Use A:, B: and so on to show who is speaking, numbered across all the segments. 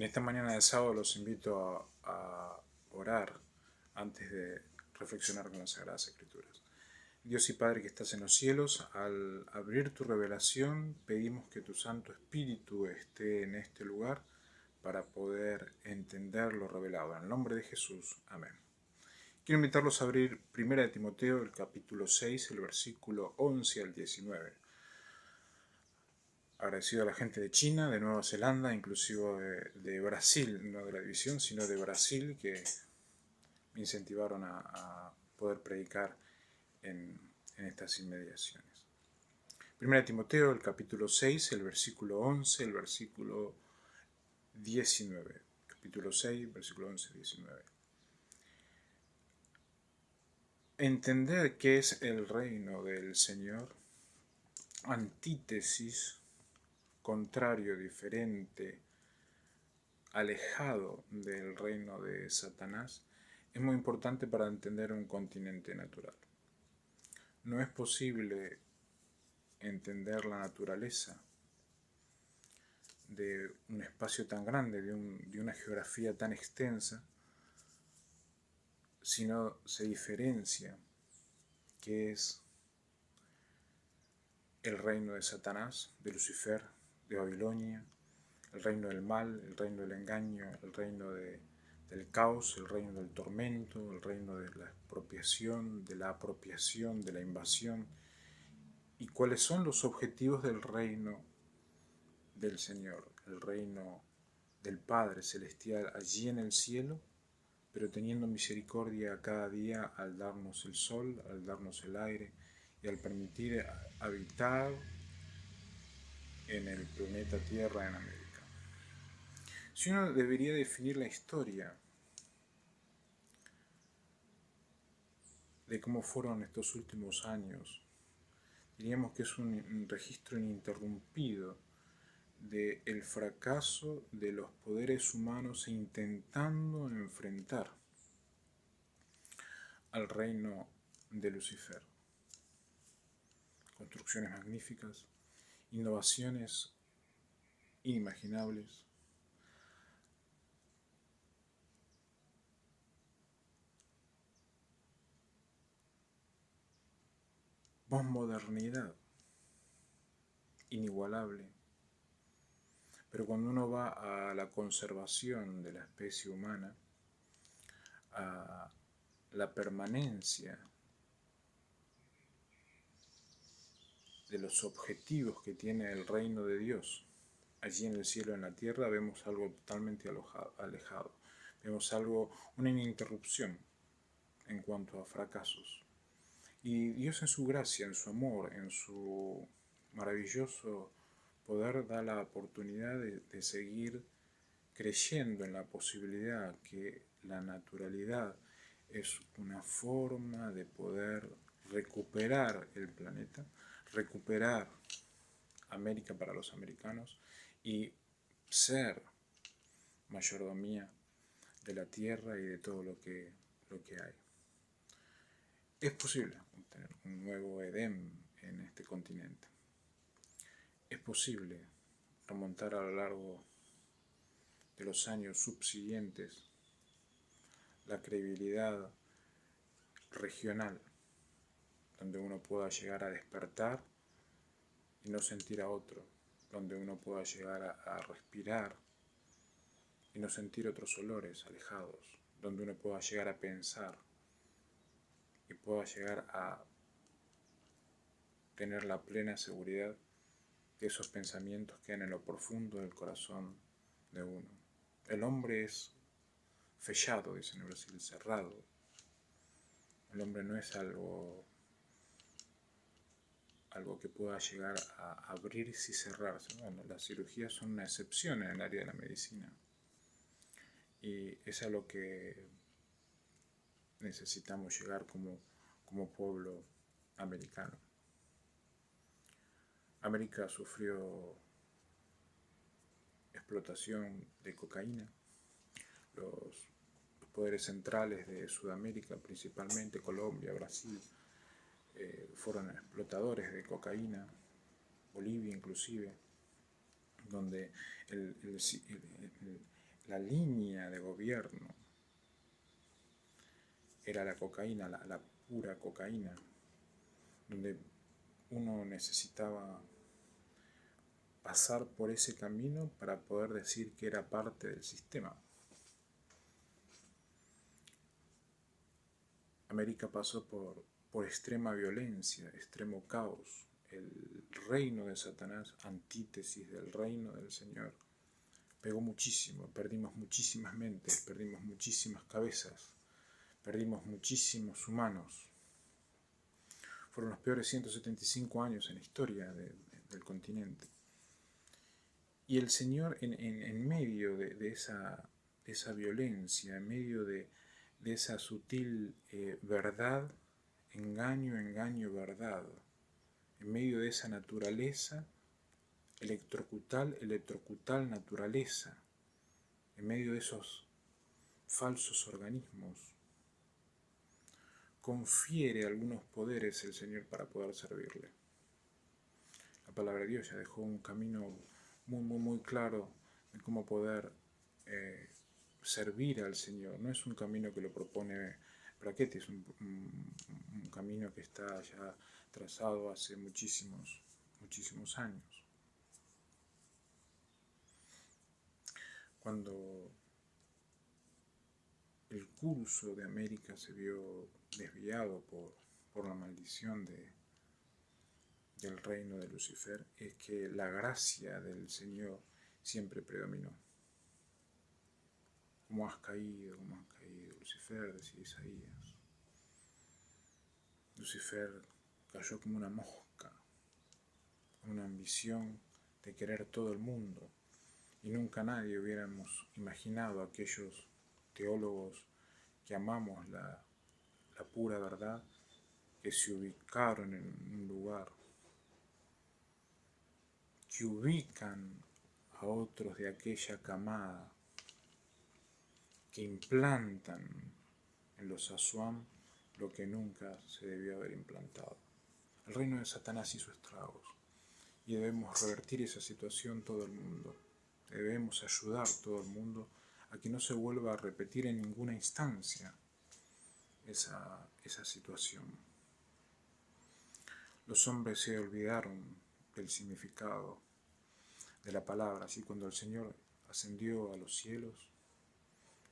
A: En esta mañana de sábado los invito a orar antes de reflexionar con las Sagradas Escrituras. Dios y Padre que estás en los cielos, al abrir tu revelación pedimos que tu Santo Espíritu esté en este lugar para poder entender lo revelado. En el nombre de Jesús, amén. Quiero invitarlos a abrir 1 Timoteo, el capítulo 6, el versículo 11 al 19. Agradecido a la gente de China, de Nueva Zelanda, inclusive de Brasil, no de la división, sino de Brasil, que me incentivaron a poder predicar en estas inmediaciones. 1 Timoteo, el capítulo 6, el versículo 11, el versículo 19. Capítulo 6, versículo 11, 19. Entender qué es el reino del Señor, antítesis, contrario, diferente, alejado del reino de Satanás, es muy importante para entender un continente natural. No es posible entender la naturaleza de un espacio tan grande, de una geografía tan extensa, si no se diferencia qué es el reino de Satanás, de Lucifer, de Babilonia, el reino del mal, el reino del engaño, el reino del caos, el reino del tormento, el reino de la expropiación, de la apropiación, de la invasión, y cuáles son los objetivos del reino del Señor, el reino del Padre Celestial allí en el cielo, pero teniendo misericordia cada día al darnos el sol, al darnos el aire y al permitir habitar en el planeta Tierra en América. Si uno debería definir la historia de cómo fueron estos últimos años, diríamos que es un registro ininterrumpido del fracaso de los poderes humanos intentando enfrentar al reino de Lucifer. Construcciones magníficas, innovaciones inimaginables, posmodernidad inigualable. Pero cuando uno va a la conservación de la especie humana, a la permanencia de los objetivos que tiene el reino de Dios, allí en el cielo, en la tierra, vemos algo totalmente alejado. Vemos una ininterrupción en cuanto a fracasos. Y Dios en su gracia, en su amor, en su maravilloso poder da la oportunidad de seguir creyendo en la posibilidad que la naturalidad es una forma de poder recuperar el planeta, recuperar América para los americanos y ser mayordomía de la tierra y de todo lo que hay. Es posible tener un nuevo Edén en este continente. Es posible remontar a lo largo de los años subsiguientes la credibilidad regional, donde uno pueda llegar a despertar y no sentir a otro, donde uno pueda llegar a respirar y no sentir otros olores alejados, donde uno pueda llegar a pensar y pueda llegar a tener la plena seguridad que esos pensamientos quedan en lo profundo del corazón de uno. El hombre es fechado, dicen en Brasil, cerrado. El hombre no es algo que pueda llegar a abrirse y cerrarse. Bueno, las cirugías son una excepción en el área de la medicina. Y es a lo que necesitamos llegar como pueblo americano. América sufrió explotación de cocaína. Los poderes centrales de Sudamérica, principalmente Colombia, Brasil, fueron explotadores de cocaína, Bolivia inclusive, donde la línea de gobierno era la cocaína, la pura cocaína, donde uno necesitaba pasar por ese camino para poder decir que era parte del sistema. América pasó por extrema violencia, extremo caos. El reino de Satanás, antítesis del reino del Señor, pegó muchísimo, perdimos muchísimas mentes, perdimos muchísimas cabezas, perdimos muchísimos humanos. Fueron los peores 175 años en la historia del continente. Y el Señor en medio de esa violencia, en medio de esa sutil verdad, engaño, verdad, en medio de esa naturaleza electrocutal naturaleza, en medio de esos falsos organismos, confiere algunos poderes el Señor para poder servirle. La palabra de Dios ya dejó un camino muy claro de cómo poder servir al Señor. No es un camino que lo propone Brachetti, es un camino que está ya trazado hace muchísimos años. Cuando el curso de América se vio desviado por la maldición del reino de Lucifer, es que la gracia del Señor siempre predominó. ¿Cómo has caído, Lucifer? Decía Isaías. Lucifer cayó como una mosca, con una ambición de querer todo el mundo, y nunca nadie hubiéramos imaginado, aquellos teólogos que amamos la pura verdad, que se ubicaron en un lugar, que ubican a otros de aquella camada, que implantan en los Asuam lo que nunca se debió haber implantado. El reino de Satanás hizo estragos y debemos revertir esa situación todo el mundo. Debemos ayudar todo el mundo a que no se vuelva a repetir en ninguna instancia esa situación. Los hombres se olvidaron del significado de la palabra, así cuando el Señor ascendió a los cielos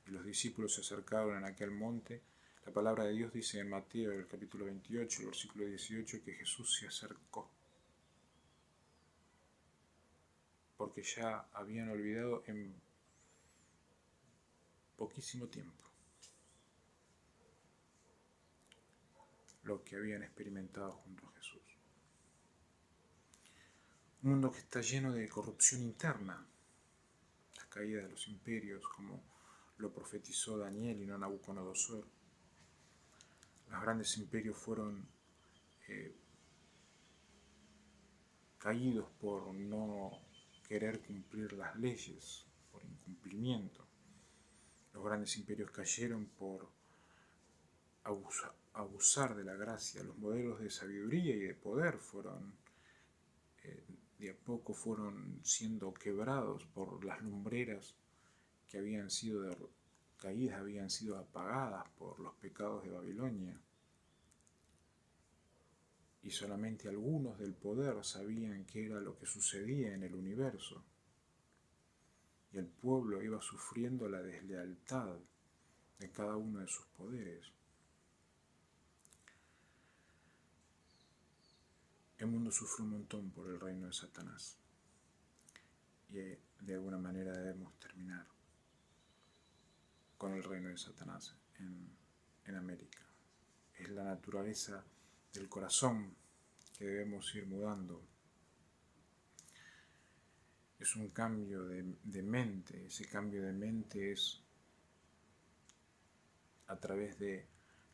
A: y los discípulos se acercaron en aquel monte, la palabra de Dios dice en Mateo, el capítulo 28, el versículo 18, que Jesús se acercó, porque ya habían olvidado en poquísimo tiempo lo que habían experimentado junto a Jesús. Un mundo que está lleno de corrupción interna, la caída de los imperios, como lo profetizó Daniel y no Nabucodonosor. Los grandes imperios fueron caídos por no querer cumplir las leyes, por incumplimiento. Los grandes imperios cayeron por abusar de la gracia. Los modelos de sabiduría y de poder fueron de a poco fueron siendo quebrados por las lumbreras que habían sido caídas, habían sido apagadas por los pecados de Babilonia. Y solamente algunos del poder sabían qué era lo que sucedía en el universo. Y el pueblo iba sufriendo la deslealtad de cada uno de sus poderes. El mundo sufre un montón por el reino de Satanás. Y de alguna manera debemos terminar con el reino de Satanás en América. Es la naturaleza del corazón que debemos ir mudando. Es un cambio de mente. Ese cambio de mente es a través de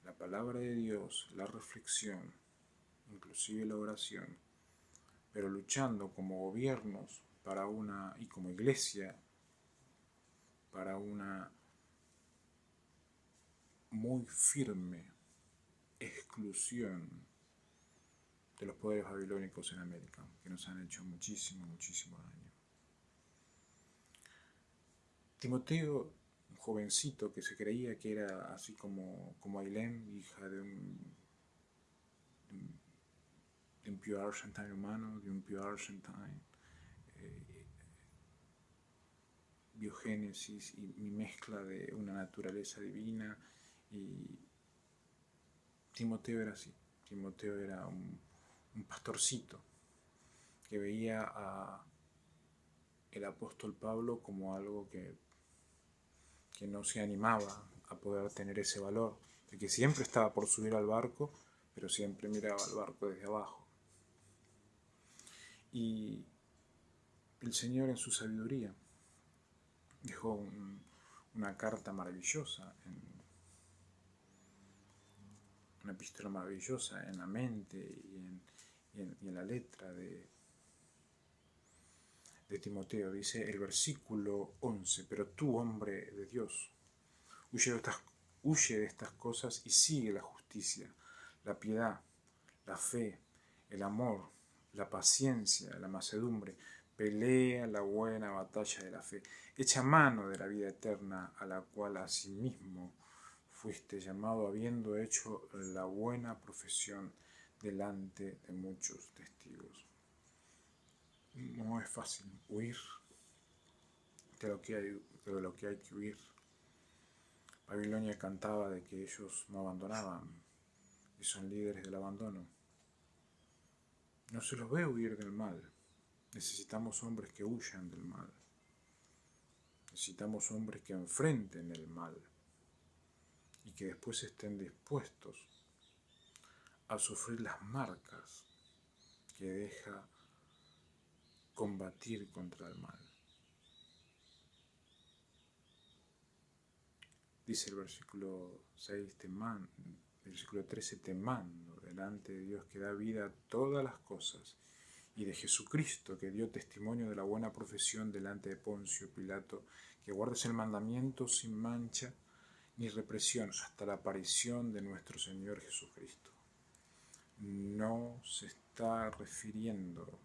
A: la palabra de Dios, la reflexión, inclusive la oración, pero luchando como gobiernos y como iglesia para una muy firme exclusión de los poderes babilónicos en América, que nos han hecho muchísimo daño. Timoteo, un jovencito que se creía que era así como Ailén, hija de un pure argentine humano, de un pure argentine, biogénesis y mezcla de una naturaleza divina. Y Timoteo era así. Timoteo era un pastorcito que veía a el apóstol Pablo como algo que no se animaba a poder tener ese valor, de que siempre estaba por subir al barco, pero siempre miraba al barco desde abajo. Y el Señor en su sabiduría dejó una carta maravillosa, una epístola maravillosa en la mente y en la letra de Timoteo. Dice el versículo 11, pero tú, hombre de Dios, huye de estas cosas y sigue la justicia, la piedad, la fe, el amor, la paciencia, la mansedumbre. Pelea la buena batalla de la fe. Echa mano de la vida eterna, a la cual asimismo fuiste llamado, habiendo hecho la buena profesión delante de muchos testigos. No es fácil huir de lo que hay que huir. Babilonia cantaba de que ellos no abandonaban y son líderes del abandono. No se los ve huir del mal. Necesitamos hombres que huyan del mal. Necesitamos hombres que enfrenten el mal y que después estén dispuestos a sufrir las marcas que deja combatir contra el mal. Dice el versículo 6, el versículo 13, te mando delante de Dios que da vida a todas las cosas, y de Jesucristo que dio testimonio de la buena profesión delante de Poncio Pilato, que guardes el mandamiento sin mancha ni represión hasta la aparición de nuestro Señor Jesucristo. No se está refiriendo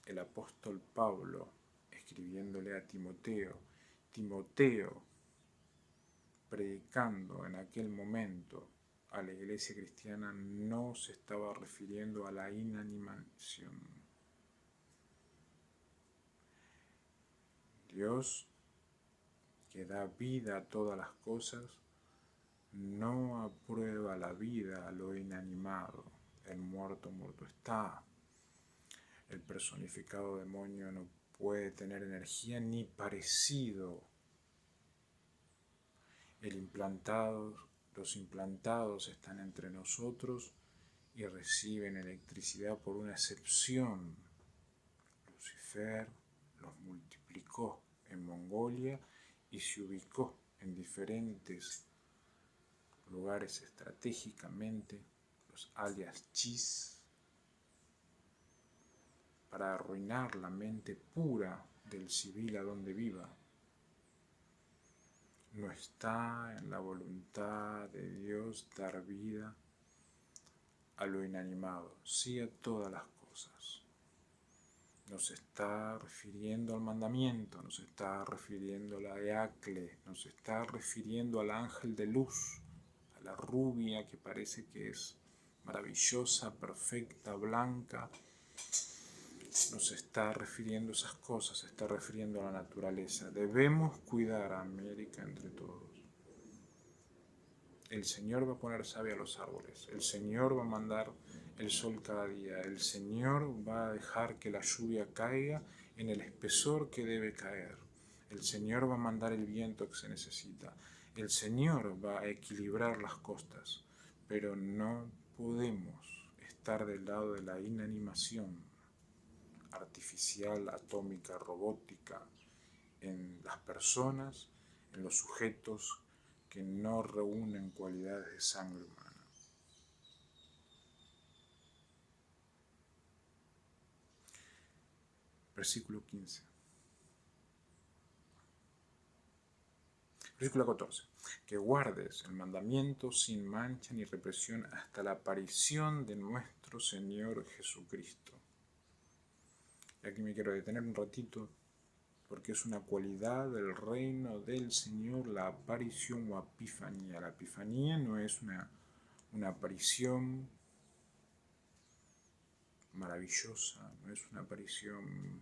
A: el apóstol Pablo escribiéndole a Timoteo, predicando en aquel momento a la iglesia cristiana, no se estaba refiriendo a la inanimación. Dios, que da vida a todas las cosas, no aprueba la vida a lo inanimado. El muerto está. El personificado demonio no puede tener energía ni parecido. Los implantados están entre nosotros y reciben electricidad por una excepción. Lucifer los multiplicó en Mongolia y se ubicó en diferentes lugares estratégicamente, los alias Chis, para arruinar la mente pura del civil a donde viva. No está en la voluntad de Dios dar vida a lo inanimado, sí a todas las cosas. Nos está refiriendo al mandamiento, nos está refiriendo a la Eacle, nos está refiriendo al ángel de luz, a la rubia que parece que es maravillosa, perfecta, blanca. Nos está refiriendo a esas cosas, se está refiriendo a la naturaleza. Debemos cuidar a América entre todos. El Señor va a poner savia a los árboles, el Señor va a mandar el sol cada día, el Señor va a dejar que la lluvia caiga en el espesor que debe caer, el Señor va a mandar el viento que se necesita, el Señor va a equilibrar las costas, pero no podemos estar del lado de la inanimación artificial, atómica, robótica, en las personas, en los sujetos que no reúnen cualidades de sangre humana. Versículo 15. Versículo 14. Que guardes el mandamiento sin mancha ni represión hasta la aparición de nuestro Señor Jesucristo. Y aquí me quiero detener un ratito porque es una cualidad del reino del Señor, la aparición o epifanía. La epifanía no es una aparición maravillosa, no es una aparición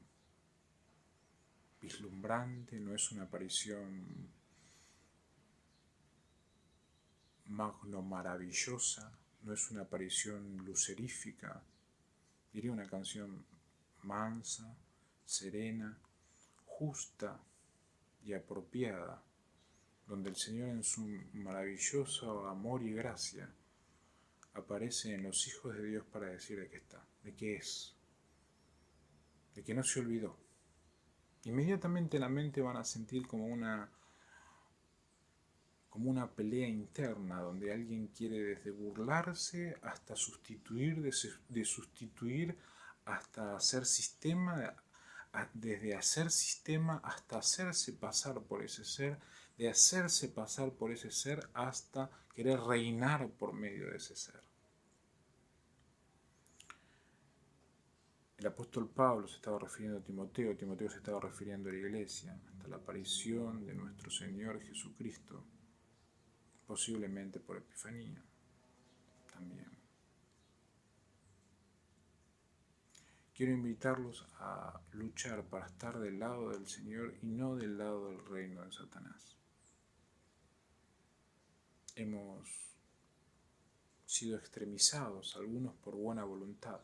A: vislumbrante, no es una aparición magno maravillosa, no es una aparición lucerífica, diría una canción mansa, serena, justa y apropiada, donde el Señor en su maravilloso amor y gracia aparece en los hijos de Dios para decir de qué está, de qué es, de que no se olvidó. Inmediatamente la mente van a sentir como una pelea interna, donde alguien quiere desde burlarse hasta sustituir, de sustituir hasta hacer sistema, desde hacer sistema hasta hacerse pasar por ese ser, de hacerse pasar por ese ser hasta querer reinar por medio de ese ser. El apóstol Pablo se estaba refiriendo a Timoteo, Timoteo se estaba refiriendo a la iglesia, hasta la aparición de nuestro Señor Jesucristo, posiblemente por Epifanía también. Quiero invitarlos a luchar para estar del lado del Señor y no del lado del reino de Satanás. Hemos sido extremizados, algunos por buena voluntad.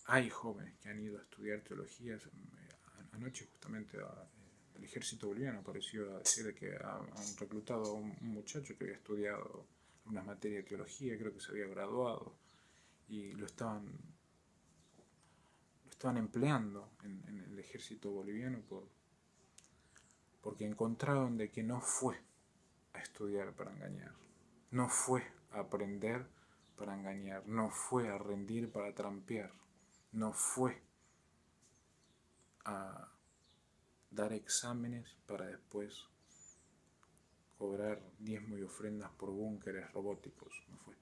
A: Hay jóvenes que han ido a estudiar teología. Anoche justamente el ejército boliviano apareció a decir que han reclutado a un muchacho que había estudiado unas materias de teología, creo que se había graduado, y lo estaban empleando en el ejército boliviano porque encontraron de que no fue a estudiar para engañar, no fue a aprender para engañar, no fue a rendir para trampear, no fue a dar exámenes para después cobrar diezmo y ofrendas por búnkeres robóticos, no fue.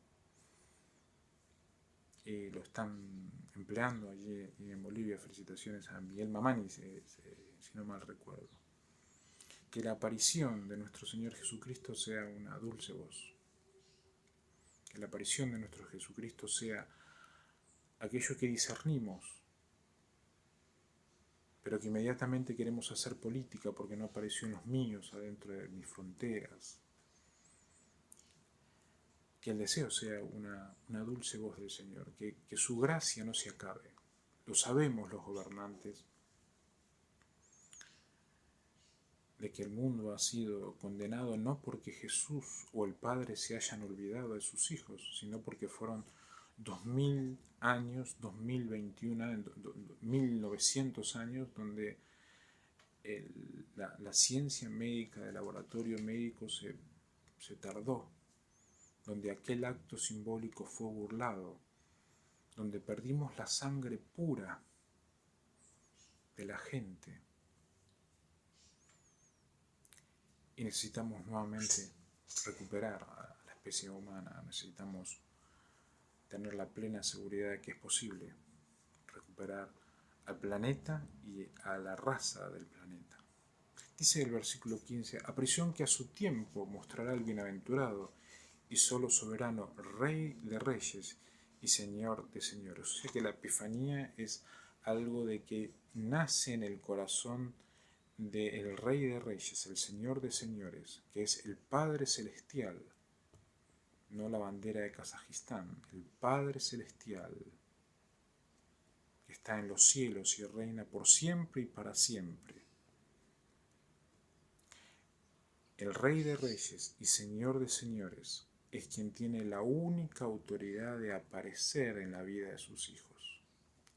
A: Y lo están empleando allí en Bolivia. Felicitaciones a Miguel Mamani, si no mal recuerdo. Que la aparición de nuestro Señor Jesucristo sea una dulce voz. Que la aparición de nuestro Jesucristo sea aquello que discernimos, pero que inmediatamente queremos hacer política porque no apareció en los míos, adentro de mis fronteras. Que el deseo sea una dulce voz del Señor, que su gracia no se acabe. Lo sabemos los gobernantes, de que el mundo ha sido condenado no porque Jesús o el Padre se hayan olvidado de sus hijos, sino porque fueron 2000 años, 2021 años, 1900 años, donde la ciencia médica del laboratorio médico se tardó, donde aquel acto simbólico fue burlado, donde perdimos la sangre pura de la gente. Y necesitamos nuevamente recuperar a la especie humana, necesitamos tener la plena seguridad de que es posible recuperar al planeta y a la raza del planeta. Dice el versículo 15, a prisión que a su tiempo mostrará el bienaventurado y solo soberano, Rey de reyes y Señor de señores. O sea que la epifanía es algo de que nace en el corazón del Rey de Reyes, el Señor de Señores, que es el Padre Celestial, no la bandera de Kazajistán, el Padre Celestial, que está en los cielos y reina por siempre y para siempre. El Rey de Reyes y Señor de Señores es quien tiene la única autoridad de aparecer en la vida de sus hijos.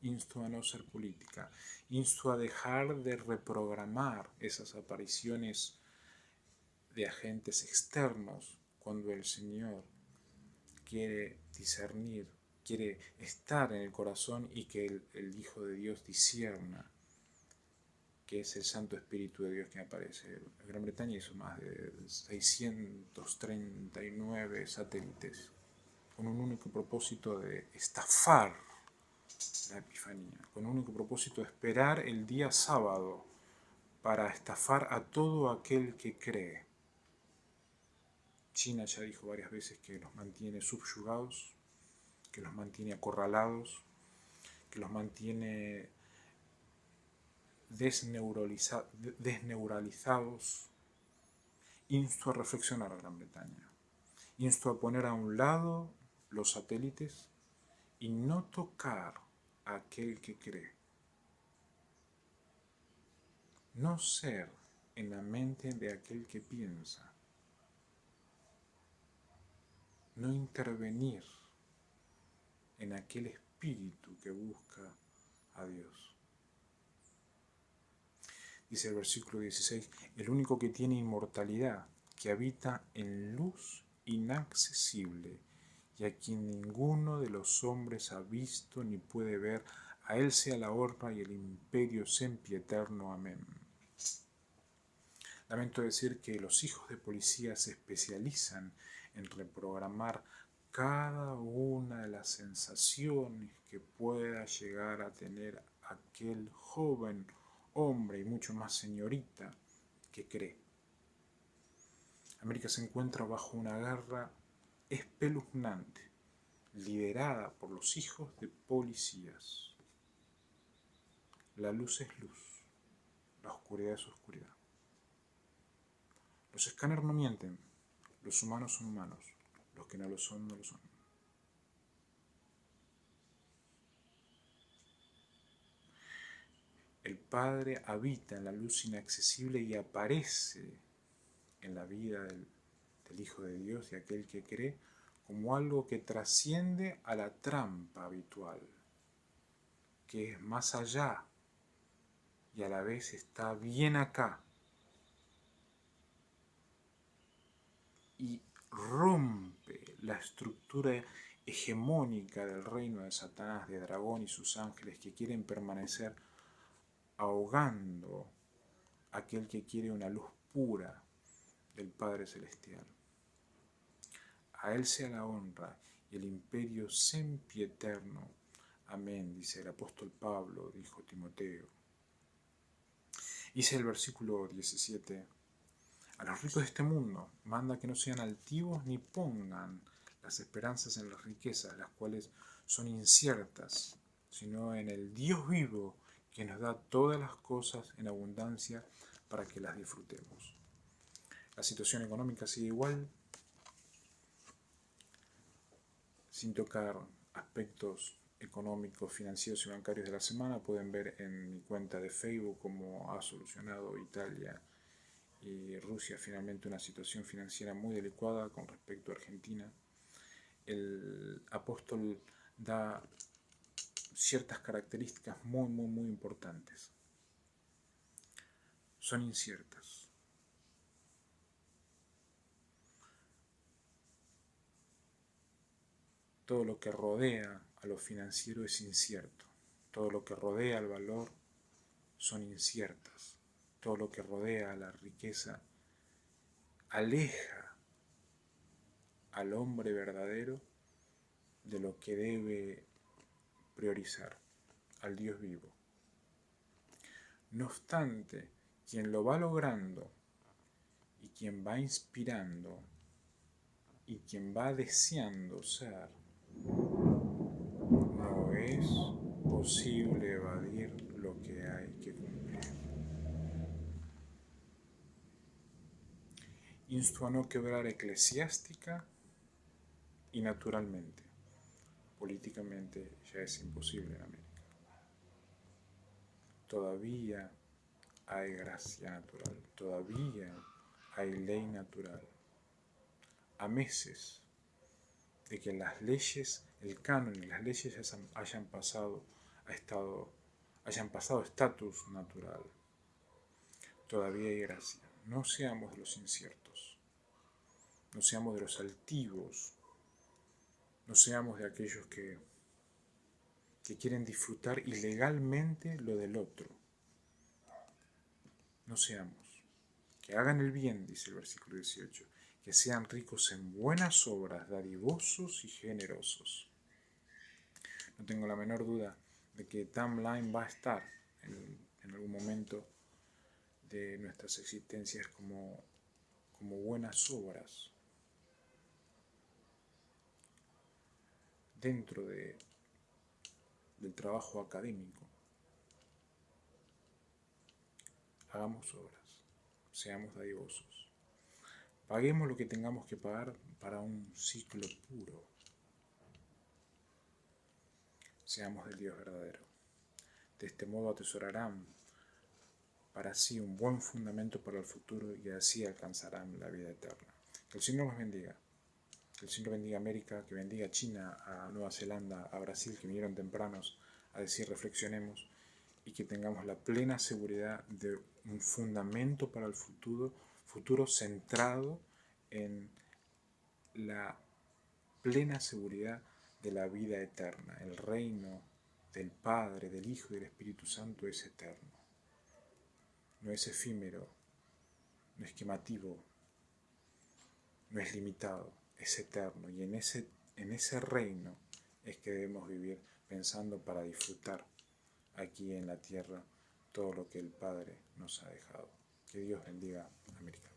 A: Insto a no ser política, insto a dejar de reprogramar esas apariciones de agentes externos cuando el Señor quiere discernir, quiere estar en el corazón y que el Hijo de Dios discierna, que es el Santo Espíritu de Dios que aparece. En Gran Bretaña hizo más de 639 satélites con un único propósito de estafar la Epifanía, con el único propósito de esperar el día sábado para estafar a todo aquel que cree. China ya dijo varias veces que los mantiene subyugados, que los mantiene acorralados, que los mantiene desneuralizados. Insto a reflexionar a Gran Bretaña. Insto a poner a un lado los satélites y no tocar a aquel que cree. No ser en la mente de aquel que piensa. No intervenir en aquel espíritu que busca a Dios. Dice el versículo 16, el único que tiene inmortalidad, que habita en luz inaccesible y a quien ninguno de los hombres ha visto ni puede ver, a él sea la honra y el imperio sempiterno. Amén. Lamento decir que los hijos de policía se especializan en reprogramar cada una de las sensaciones que pueda llegar a tener aquel joven hombre y mucho más señorita que cree. América se encuentra bajo una guerra espeluznante, liderada por los hijos de policías. La luz es luz, la oscuridad es oscuridad. Los escáneres no mienten, los humanos son humanos, los que no lo son, no lo son. El Padre habita en la luz inaccesible y aparece en la vida del Hijo de Dios y aquel que cree como algo que trasciende a la trampa habitual, que es más allá y a la vez está bien acá y rompe la estructura hegemónica del reino de Satanás, de Dragón y sus ángeles que quieren permanecer ahogando a aquel que quiere una luz pura del Padre Celestial. A él sea la honra y el imperio sempiterno. Amén, dice el apóstol Pablo, dijo Timoteo. Dice el versículo 17, a los ricos de este mundo manda que no sean altivos ni pongan las esperanzas en las riquezas, las cuales son inciertas, sino en el Dios vivo que nos da todas las cosas en abundancia para que las disfrutemos. La situación económica sigue igual, sin tocar aspectos económicos, financieros y bancarios de la semana. Pueden ver en mi cuenta de Facebook cómo ha solucionado Italia y Rusia finalmente una situación financiera muy delicada con respecto a Argentina. El apóstol da ciertas características muy importantes. Son inciertas. Todo lo que rodea a lo financiero es incierto. Todo lo que rodea al valor son inciertas. Todo lo que rodea a la riqueza aleja al hombre verdadero de lo que debe priorizar, al Dios vivo. No obstante, quien lo va logrando y quien va inspirando y quien va deseando ser, no es posible evadir lo que hay que cumplir. Insto a no quebrar eclesiástica y naturalmente. Políticamente ya es imposible en América. Todavía hay gracia natural, todavía hay ley natural. A meses de que las leyes, el canon y las leyes hayan pasado estatus natural, todavía hay gracia. No seamos de los inciertos, no seamos de los altivos, no seamos de aquellos que quieren disfrutar ilegalmente lo del otro. No seamos. Que hagan el bien, dice el versículo 18, que sean ricos en buenas obras, dadivosos y generosos. No tengo la menor duda de que Timeline va a estar en algún momento de nuestras existencias como buenas obras dentro del trabajo académico. Hagamos obras, seamos dadivosos, paguemos lo que tengamos que pagar para un ciclo puro. Seamos del Dios verdadero. De este modo atesorarán para sí un buen fundamento para el futuro y así alcanzarán la vida eterna. Que el Señor los bendiga. Que el Señor bendiga a América, que bendiga a China, a Nueva Zelanda, a Brasil, que vinieron tempranos a decir reflexionemos, y que tengamos la plena seguridad de un fundamento para el futuro centrado en la plena seguridad de la vida eterna. El reino del Padre, del Hijo y del Espíritu Santo es eterno. No es efímero, no es esquemativo, no es limitado, es eterno. Y en ese reino es que debemos vivir pensando para disfrutar aquí en la tierra todo lo que el Padre nos ha dejado. Que Dios bendiga a América.